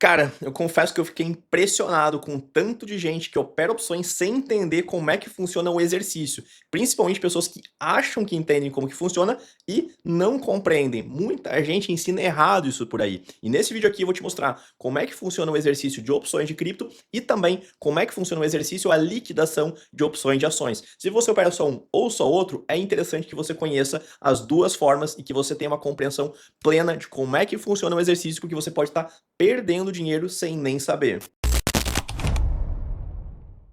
Cara, eu confesso que eu fiquei impressionado com o tanto de gente que opera opções sem entender como é que funciona o exercício. Principalmente pessoas que acham que entendem como que funciona e não compreendem. Muita gente ensina errado isso por aí. E nesse vídeo aqui eu vou te mostrar como é que funciona o exercício de opções de cripto e também como é que funciona o exercício, a liquidação de opções de ações. Se você opera só um ou só outro, é interessante que você conheça as duas formas e que você tenha uma compreensão plena de como é que funciona o exercício, porque você pode estar perdendo dinheiro sem nem saber.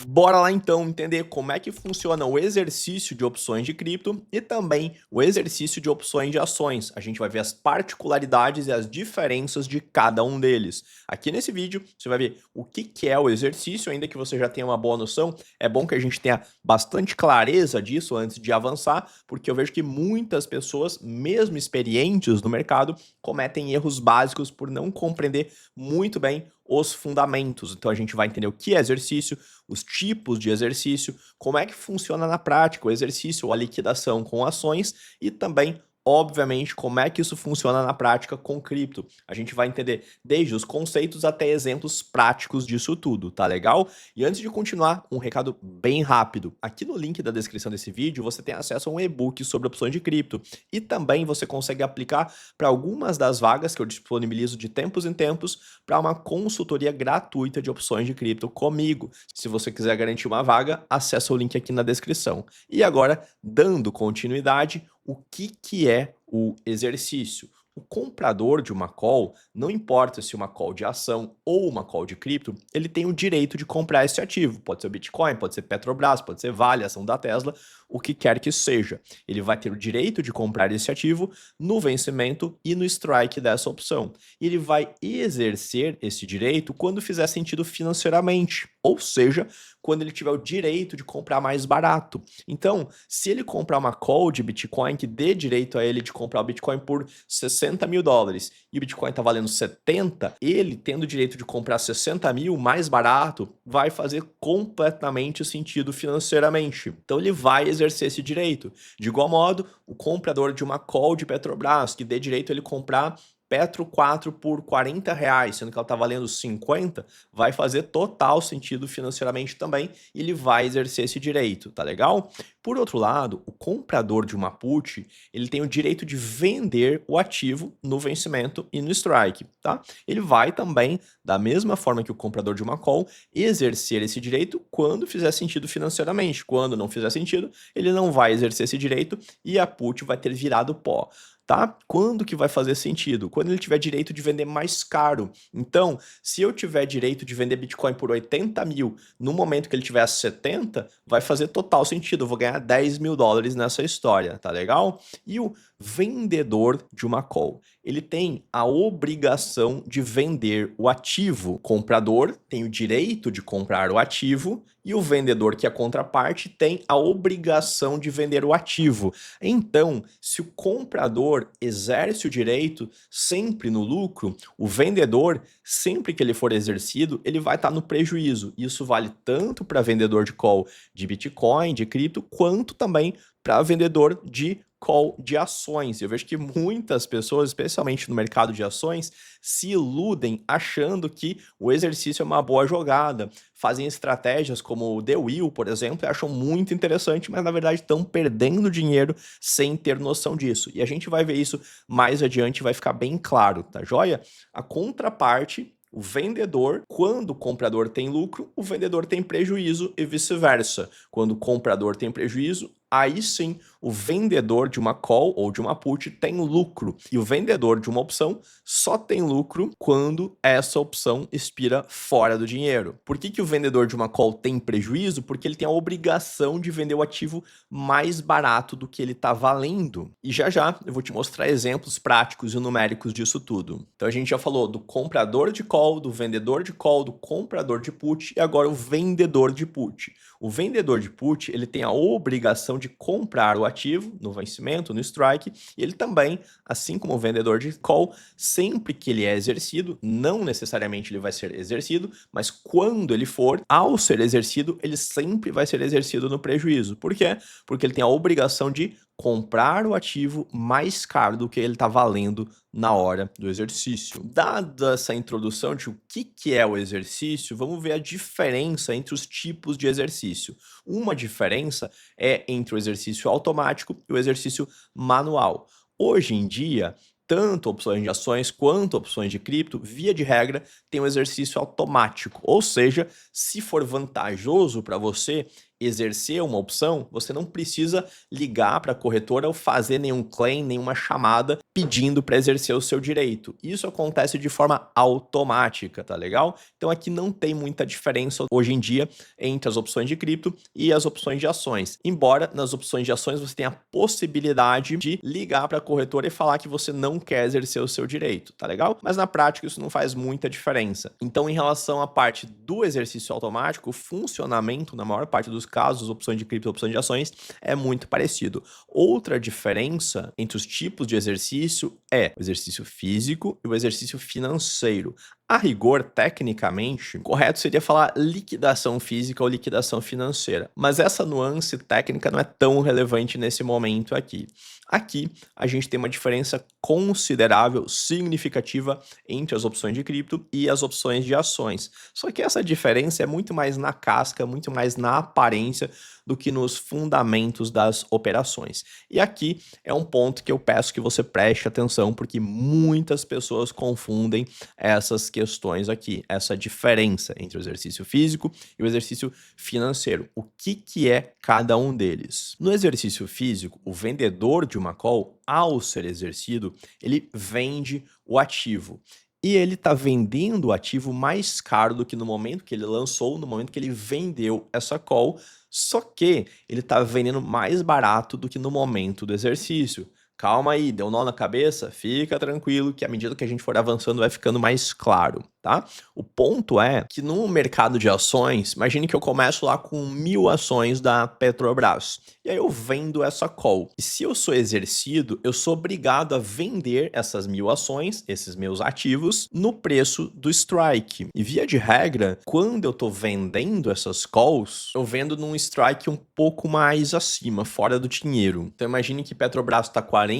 Bora lá então entender como é que funciona o exercício de opções de cripto e também o exercício de opções de ações. A gente vai ver as particularidades e as diferenças de cada um deles. Aqui nesse vídeo você vai ver o que é o exercício, ainda que você já tenha uma boa noção. É bom que a gente tenha bastante clareza disso antes de avançar, porque eu vejo que muitas pessoas, mesmo experientes no mercado, cometem erros básicos por não compreender muito bem os fundamentos. Então a gente vai entender o que é exercício, os tipos de exercício, como é que funciona na prática o exercício ou a liquidação com ações e também, obviamente, como é que isso funciona na prática com cripto. A gente vai entender desde os conceitos até exemplos práticos disso tudo, tá legal? E antes de continuar, um recado bem rápido. Aqui no link da descrição desse vídeo você tem acesso a um e-book sobre opções de cripto e também você consegue aplicar para algumas das vagas que eu disponibilizo de tempos em tempos para uma consultoria gratuita de opções de cripto comigo. Se você quiser garantir uma vaga, acessa o link aqui na descrição. E agora, dando continuidade, o que é o exercício? O comprador de uma call, não importa se uma call de ação ou uma call de cripto, ele tem o direito de comprar esse ativo. Pode ser o Bitcoin, pode ser Petrobras, pode ser Vale, ação da Tesla, o que quer que seja. Ele vai ter o direito de comprar esse ativo no vencimento e no strike dessa opção. E ele vai exercer esse direito quando fizer sentido financeiramente, ou seja, quando ele tiver o direito de comprar mais barato. Então, se ele comprar uma call de Bitcoin que dê direito a ele de comprar o Bitcoin por $60.000 e o Bitcoin está valendo 70, ele tendo o direito de comprar 60 mil mais barato, vai fazer completamente sentido financeiramente. Então ele vai exercer esse direito. De igual modo, o comprador de uma call de Petrobras, que dê direito a ele comprar Petro 4 por R$ 40, sendo que ela está valendo 50, vai fazer total sentido financeiramente também e ele vai exercer esse direito, tá legal? Por outro lado, o comprador de uma put, ele tem o direito de vender o ativo no vencimento e no strike, tá? Ele vai também, da mesma forma que o comprador de uma call, exercer esse direito quando fizer sentido financeiramente. Quando não fizer sentido, ele não vai exercer esse direito e a put vai ter virado pó. Tá? Quando que vai fazer sentido? Quando ele tiver direito de vender mais caro. Então, se eu tiver direito de vender Bitcoin por 80 mil no momento que ele tiver a 70, vai fazer total sentido. Eu vou ganhar $10.000 nessa história, tá legal? E o vendedor de uma call, ele tem a obrigação de vender o ativo. O comprador tem o direito de comprar o ativo e o vendedor, que é a contraparte, tem a obrigação de vender o ativo. Então, se o comprador exerce o direito sempre no lucro, o vendedor, sempre que ele for exercido, ele vai estar no prejuízo. Isso vale tanto para vendedor de call de Bitcoin, de cripto, quanto também para vendedor de call de ações. Eu vejo que muitas pessoas, especialmente no mercado de ações, se iludem achando que o exercício é uma boa jogada. Fazem estratégias como o The Wheel, por exemplo, e acham muito interessante, mas na verdade estão perdendo dinheiro sem ter noção disso. E a gente vai ver isso mais adiante, vai ficar bem claro, tá joia? A contraparte, o vendedor, quando o comprador tem lucro, o vendedor tem prejuízo e vice-versa. Quando o comprador tem prejuízo, aí sim o vendedor de uma call ou de uma put tem lucro. E o vendedor de uma opção só tem lucro quando essa opção expira fora do dinheiro. Por que o vendedor de uma call tem prejuízo? Porque ele tem a obrigação de vender o ativo mais barato do que ele está valendo. E já já eu vou te mostrar exemplos práticos e numéricos disso tudo. Então a gente já falou do comprador de call, do vendedor de call, do comprador de put e agora o vendedor de put. O vendedor de put, ele tem a obrigação de comprar o ativo no vencimento, no strike, e ele também, assim como o vendedor de call, sempre que ele é exercido, não necessariamente ele vai ser exercido, mas quando ele for, ao ser exercido, ele sempre vai ser exercido no prejuízo. Por quê? Porque ele tem a obrigação de comprar o ativo mais caro do que ele está valendo na hora do exercício. Dada essa introdução de o que é o exercício, vamos ver a diferença entre os tipos de exercício. Uma diferença é entre o exercício automático e o exercício manual. Hoje em dia, tanto opções de ações quanto opções de cripto, via de regra, tem um exercício automático. Ou seja, se for vantajoso para você exercer uma opção, você não precisa ligar para a corretora ou fazer nenhum claim, nenhuma chamada pedindo para exercer o seu direito. Isso acontece de forma automática, tá legal? Então aqui não tem muita diferença hoje em dia entre as opções de cripto e as opções de ações. Embora nas opções de ações você tenha a possibilidade de ligar para a corretora e falar que você não quer exercer o seu direito, tá legal? Mas na prática isso não faz muita diferença. Então, em relação à parte do exercício automático, o funcionamento, na maior parte dos casos, opções de cripto e opções de ações, é muito parecido. Outra diferença entre os tipos de exercício é o exercício físico e o exercício financeiro. A rigor, tecnicamente, correto seria falar liquidação física ou liquidação financeira, mas essa nuance técnica não é tão relevante nesse momento aqui. Aqui, a gente tem uma diferença considerável, significativa entre as opções de cripto e as opções de ações. Só que essa diferença é muito mais na casca, muito mais na aparência do que nos fundamentos das operações. E aqui é um ponto que eu peço que você preste atenção, porque muitas pessoas confundem essas questões aqui, essa diferença entre o exercício físico e o exercício financeiro. O que é cada um deles? No exercício físico, o vendedor de uma call, ao ser exercido, ele vende o ativo. E ele está vendendo o ativo mais caro do que no momento que ele lançou, no momento que ele vendeu essa call, só que ele está vendendo mais barato do que no momento do exercício. Calma aí, deu um nó na cabeça? Fica tranquilo que à medida que a gente for avançando vai ficando mais claro, tá? O ponto é que no mercado de ações, imagine que eu começo lá com 1.000 ações da Petrobras. E aí eu vendo essa call. E se eu sou exercido, eu sou obrigado a vender essas 1.000 ações, esses meus ativos, no preço do strike. E via de regra, quando eu tô vendendo essas calls, eu vendo num strike um pouco mais acima, fora do dinheiro. Então imagine que Petrobras está R$ 48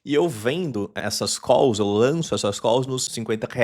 e eu vendo essas calls, eu lanço essas calls nos R$ 50.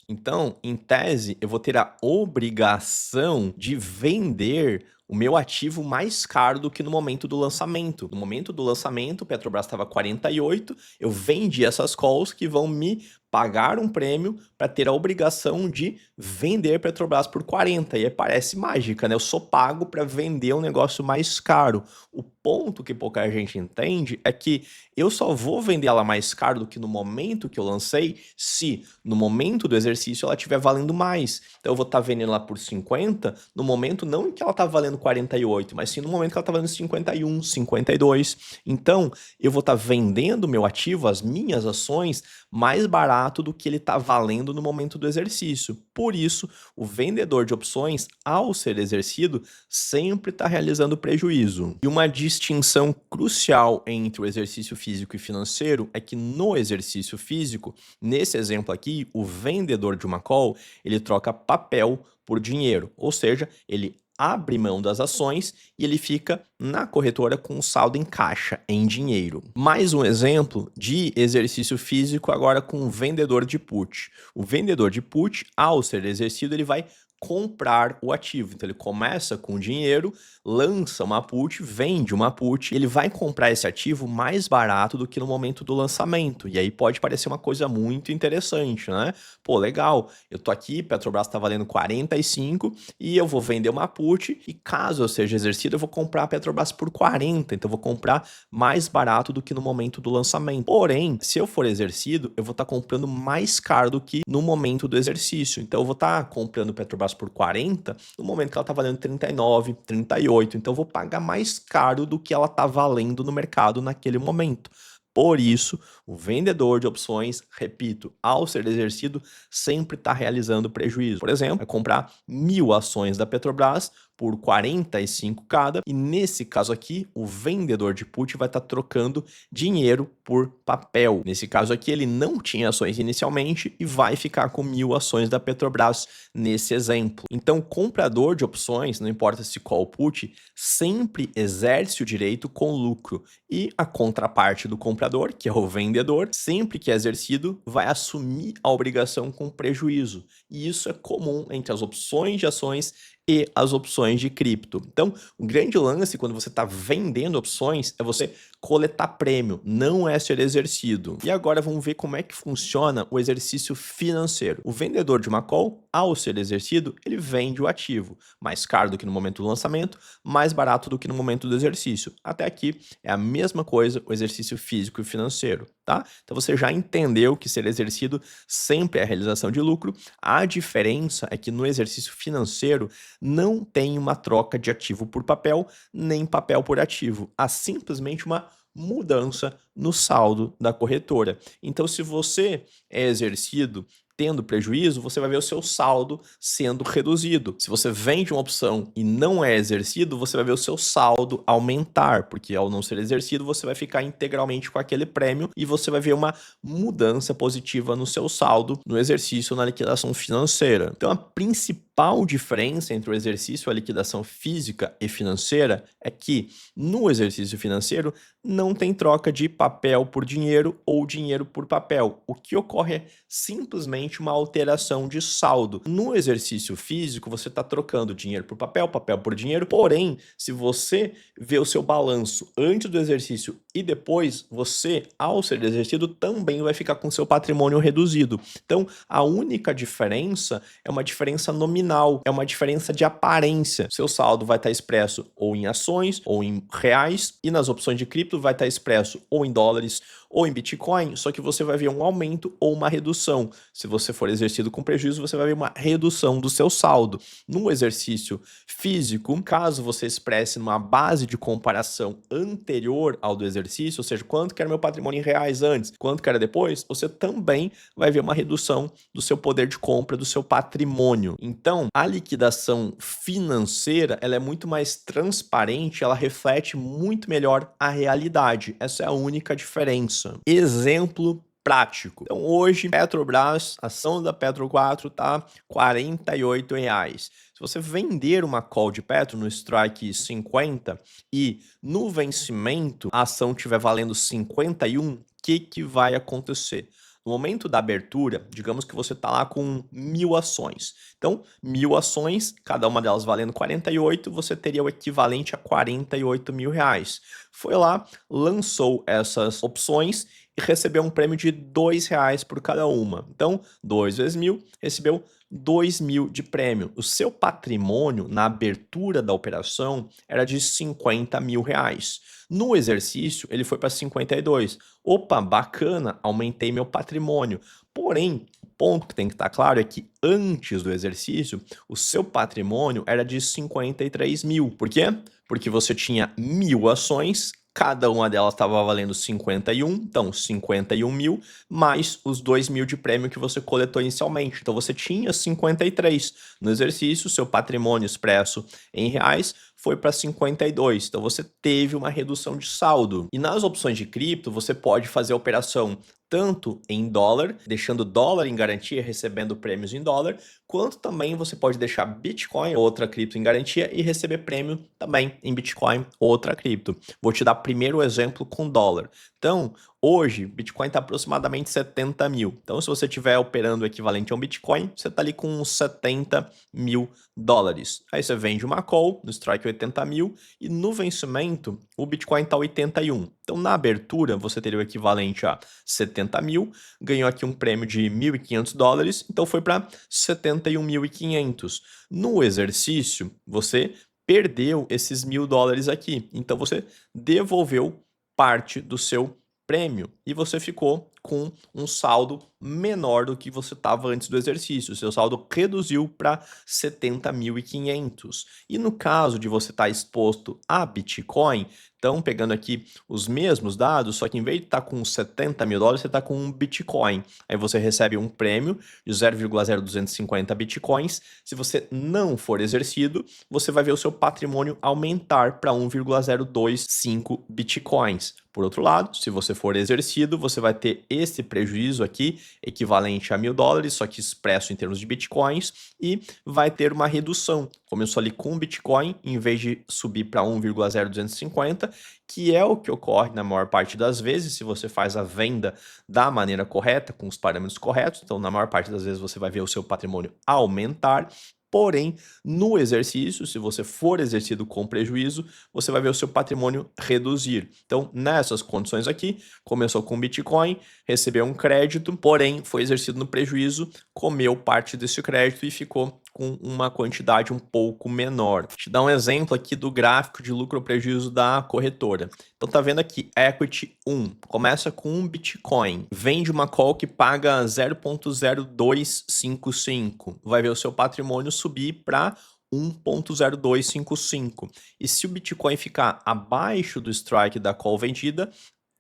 Então, em tese, eu vou ter a obrigação de vender o meu ativo mais caro do que no momento do lançamento. No momento do lançamento, o Petrobras estava 48, eu vendi essas calls que vão me pagar um prêmio para ter a obrigação de vender Petrobras por 40. E aí parece mágica, né? Eu sou pago para vender um negócio mais caro. O ponto que pouca gente entende é que eu só vou vender ela mais caro do que no momento que eu lancei, se no momento do exercício ela estiver valendo mais. Então eu vou estar vendendo ela por 50, no momento não em que ela está valendo 48, mas sim no momento que ela está valendo 51, 52. Então eu vou estar vendendo o meu ativo, as minhas ações, mais barato do que ele está valendo no momento do exercício. Por isso, o vendedor de opções, ao ser exercido, sempre está realizando prejuízo. E uma distinção crucial entre o exercício físico e financeiro é que no exercício físico, nesse exemplo aqui, o vendedor de uma call, ele troca papel por dinheiro, ou seja, ele abre mão das ações e ele fica na corretora com o saldo em caixa, em dinheiro. Mais um exemplo de exercício físico agora com o vendedor de put. O vendedor de put, ao ser exercido, ele vai comprar o ativo. Então ele começa com dinheiro, lança uma put, vende uma put, ele vai comprar esse ativo mais barato do que no momento do lançamento. E aí pode parecer uma coisa muito interessante, né? Pô, legal, eu tô aqui, Petrobras tá valendo 45 e eu vou vender uma put e caso eu seja exercido, eu vou comprar a Petrobras por 40, então eu vou comprar mais barato do que no momento do lançamento. Porém, se eu for exercido, eu vou estar comprando mais caro do que no momento do exercício. Então eu vou estar comprando Petrobras por 40, no momento que ela tá valendo 39, 38, então eu vou pagar mais caro do que ela tá valendo no mercado naquele momento. Por isso, o vendedor de opções, repito, ao ser exercido, sempre está realizando prejuízo. Por exemplo, vai comprar 1.000 ações da Petrobras por 45 cada, e nesse caso aqui, o vendedor de put vai estar trocando dinheiro por papel. Nesse caso aqui, ele não tinha ações inicialmente e vai ficar com 1.000 ações da Petrobras nesse exemplo. Então, o comprador de opções, não importa se call put, sempre exerce o direito com lucro, e a contraparte do comprador, que é o vendedor, sempre que é exercido, vai assumir a obrigação com prejuízo. E isso é comum entre as opções de ações e as opções de cripto. Então, o grande lance quando você está vendendo opções é você coletar prêmio, não é ser exercido. E agora vamos ver como é que funciona o exercício financeiro. O vendedor de uma call, ao ser exercido, ele vende o ativo, mais caro do que no momento do lançamento, mais barato do que no momento do exercício. Até aqui é a mesma coisa o exercício físico e financeiro, tá? Então você já entendeu que ser exercido sempre é a realização de lucro. A diferença é que no exercício financeiro não tem uma troca de ativo por papel, nem papel por ativo. Há simplesmente uma mudança no saldo da corretora. Então, se você é exercido tendo prejuízo, você vai ver o seu saldo sendo reduzido. Se você vende uma opção e não é exercido, você vai ver o seu saldo aumentar, porque ao não ser exercido, você vai ficar integralmente com aquele prêmio e você vai ver uma mudança positiva no seu saldo no exercício, na liquidação financeira. Então, a principal diferença entre o exercício e a liquidação física e financeira é que no exercício financeiro não tem troca de papel por dinheiro ou dinheiro por papel. O que ocorre é simplesmente uma alteração de saldo. No exercício físico, você está trocando dinheiro por papel, papel por dinheiro, porém, se você vê o seu balanço antes do exercício e depois, você, ao ser exercido, também vai ficar com seu patrimônio reduzido. Então, a única diferença é uma diferença nominal, é uma diferença de aparência. Seu saldo vai estar expresso ou em ações ou em reais, e nas opções de cripto vai estar expresso ou em dólares ou em Bitcoin, só que você vai ver um aumento ou uma redução. Se você for exercido com prejuízo, você vai ver uma redução do seu saldo. No exercício físico, caso você expresse numa base de comparação anterior ao do exercício, ou seja, quanto que era meu patrimônio em reais antes, quanto que era depois, você também vai ver uma redução do seu poder de compra, do seu patrimônio. Então, a liquidação financeira, ela é muito mais transparente, ela reflete muito melhor a realidade. Essa é a única diferença. Exemplo prático. Então, hoje, Petrobras, ação da Petro 4 tá R$ 48. Se você vender uma call de Petro no strike 50 e no vencimento a ação estiver valendo 51, o que vai acontecer? No momento da abertura, digamos que você está lá com 1.000 ações. Então, 1.000 ações, cada uma delas valendo 48, você teria o equivalente a 48 mil reais. Foi lá, lançou essas opções e recebeu um prêmio de R$ 2 por cada uma. Então, 2 vezes 1.000, recebeu 2.000 de prêmio. O seu patrimônio na abertura da operação era de 50 mil reais. No exercício, ele foi para 52. Opa, bacana, aumentei meu patrimônio. Porém, o ponto que tem que estar claro é que antes do exercício, o seu patrimônio era de 53 mil. Por quê? Porque você tinha 1.000 ações, cada uma delas estava valendo 51, então 51 mil, mais os 2.000 de prêmio que você coletou inicialmente. Então você tinha 53. No exercício, seu patrimônio expresso em reais foi para 52. Então você teve uma redução de saldo. E nas opções de cripto, você pode fazer a operação tanto em dólar, deixando dólar em garantia, recebendo prêmios em dólar, quanto também você pode deixar Bitcoin, outra cripto, em garantia e receber prêmio também em Bitcoin, outra cripto. Vou te dar primeiro o exemplo com dólar. Então, hoje, Bitcoin está aproximadamente 70 mil. Então, se você estiver operando o equivalente a um Bitcoin, você está ali com uns 70 mil dólares. Aí você vende uma call no strike 80 mil e no vencimento o Bitcoin está 81. Então, na abertura, você teria o equivalente a 70 mil, ganhou aqui um prêmio de 1.500 dólares, então foi para 71.500. No exercício, você perdeu esses 1.000 dólares aqui, então você devolveu parte do seu prêmio e você ficou com um saldo menor do que você estava antes do exercício. Seu saldo reduziu para 70.500. E no caso de você estar exposto a Bitcoin, então pegando aqui os mesmos dados, só que em vez de estar com 70 mil dólares, você está com um Bitcoin. Aí você recebe um prêmio de 0,0250 Bitcoins. Se você não for exercido, você vai ver o seu patrimônio aumentar para 1,025 Bitcoins. Por outro lado, se você for exercido, você vai ter esse prejuízo aqui, equivalente a 1.000 dólares, só que expresso em termos de bitcoins, e vai ter uma redução. Começou ali com um Bitcoin, em vez de subir para 1,0250, que é o que ocorre na maior parte das vezes, se você faz a venda da maneira correta, com os parâmetros corretos. Então, na maior parte das vezes, você vai ver o seu patrimônio aumentar. Porém, no exercício, se você for exercido com prejuízo, você vai ver o seu patrimônio reduzir. Então, nessas condições aqui, começou com Bitcoin, recebeu um crédito, porém foi exercido no prejuízo, comeu parte desse crédito e ficou com uma quantidade um pouco menor. Vou te dar um exemplo aqui do gráfico de lucro ou prejuízo da corretora. Então tá vendo aqui, Equity 1, começa com um Bitcoin, vende uma call que paga 0,0255, vai ver o seu patrimônio subir para 1,0255. E se o Bitcoin ficar abaixo do strike da call vendida,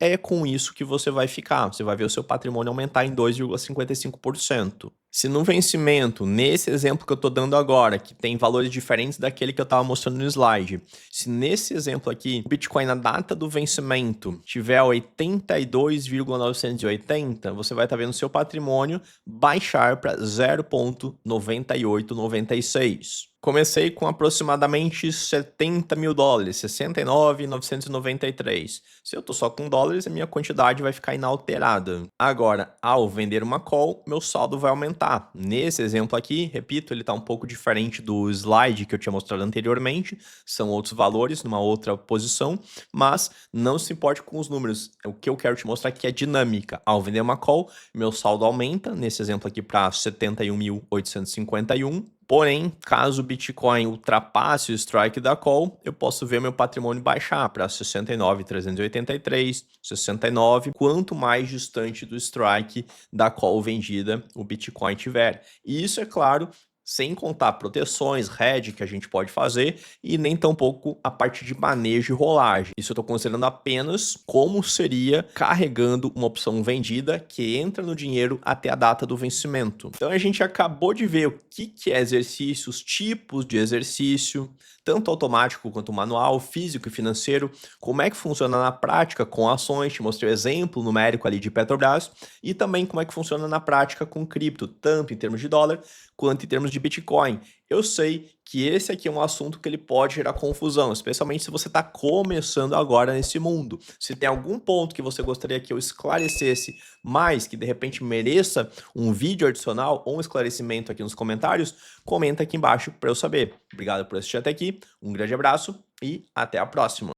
é com isso que você vai ficar. Você vai ver o seu patrimônio aumentar em 2,55%. Se no vencimento, nesse exemplo que eu estou dando agora, que tem valores diferentes daquele que eu estava mostrando no slide, se nesse exemplo aqui, o Bitcoin na data do vencimento tiver 82,980, você vai estar vendo o seu patrimônio baixar para 0,9896. Comecei com aproximadamente 70 mil dólares, 69.993. Se eu tô só com dólares, a minha quantidade vai ficar inalterada. Agora, ao vender uma call, meu saldo vai aumentar. Nesse exemplo aqui, repito, ele está um pouco diferente do slide que eu tinha mostrado anteriormente. São outros valores, numa outra posição, mas não se importe com os números. O que eu quero te mostrar aqui é dinâmica. Ao vender uma call, meu saldo aumenta, nesse exemplo aqui para 71.851. Porém, caso o Bitcoin ultrapasse o strike da call, eu posso ver meu patrimônio baixar para 69.383, 69, quanto mais distante do strike da call vendida o Bitcoin tiver. E isso, é claro, sem contar proteções, hedge que a gente pode fazer e nem tampouco a parte de manejo e rolagem. Isso eu estou considerando apenas como seria carregando uma opção vendida que entra no dinheiro até a data do vencimento. Então a gente acabou de ver o que é exercício, os tipos de exercício, tanto automático quanto manual, físico e financeiro, como é que funciona na prática com ações, te mostrei o exemplo numérico ali de Petrobras, e também como é que funciona na prática com cripto, tanto em termos de dólar quanto em termos de Bitcoin. Eu sei que esse aqui é um assunto que ele pode gerar confusão, especialmente se você está começando agora nesse mundo. Se tem algum ponto que você gostaria que eu esclarecesse mais, que de repente mereça um vídeo adicional ou um esclarecimento aqui nos comentários, comenta aqui embaixo para eu saber. Obrigado por assistir até aqui, um grande abraço e até a próxima.